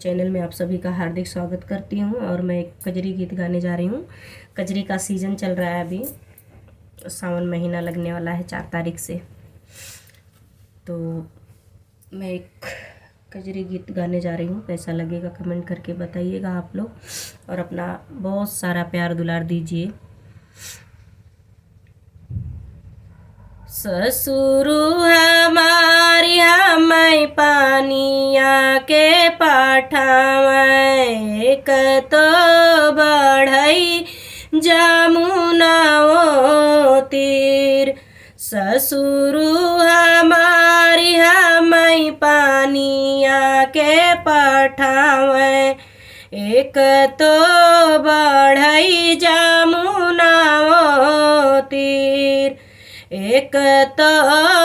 Channel में आप सभी का हार्दिक स्वागत करती हूँ। और मैं एक कजरी गीत गाने जा रही हूँ। कजरी का सीज़न चल रहा है, अभी सावन महीना लगने वाला है 4 तारीख से। तो मैं एक कजरी गीत गाने जा रही हूँ। कैसा लगेगा कमेंट करके बताइएगा आप लोग, और अपना बहुत सारा प्यार दुलार दीजिए। ससुरु हमारी हमें पानिया के पाठावै कतो बढ़ई जमुना ओ तीर। ससुरु हमारी हमें पानिया के पाठावै एक तो बढ़ई जमुना ओ तीर। एक तो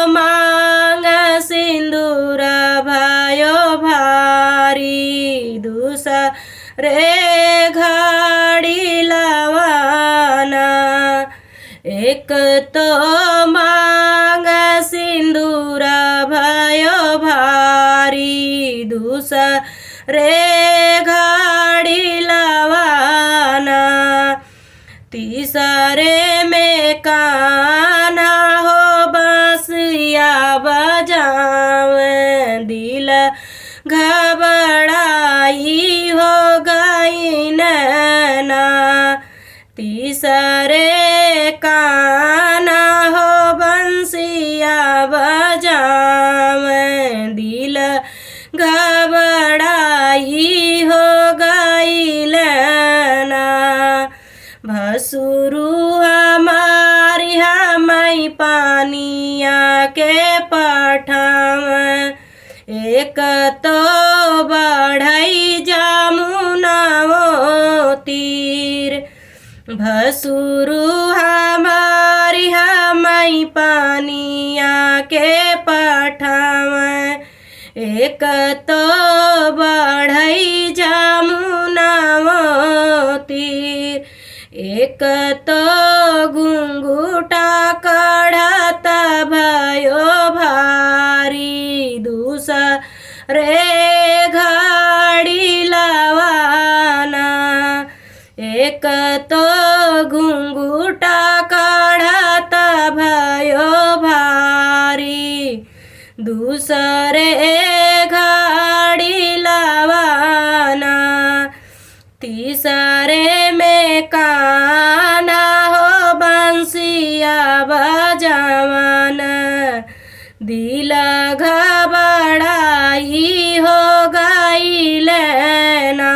मांग सिंदूर भयो भारी दूसरे घड़ी लवाना। एक तो मांग सिंदूर भयो भारी दूसरे घड़ी लवाना। तीसरे में कान्हा हो बांसिया बजावे दिल घबराई हो गई नैना। तीसरे कान्हा हो बंसिया बजावे दिल घबराई हो गई नैना। भसुरु हमारी हमें पानिया के पाठावै एक तो बढ़ई जमुना ओ तीर। भसुरु हमारी हमें पानिया के पाठावै एक तो बढ़ई जमुना ओ तीर। एक तो घुंघुटा कढ़ता भयो भारी दूसरे घड़ी लवाना। एक तो घुंघुटा कढ़ता भयो भारी दूसरे घड़ी लवाना। तीसरे में कान्हा हो बंसिया बजावना दिल घबराई हो गई नैना।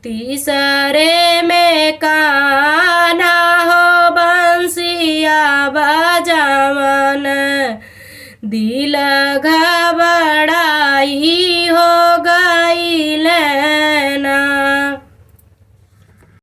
तीसरे में कान्हा हो बंसिया बजावना दिल घबराई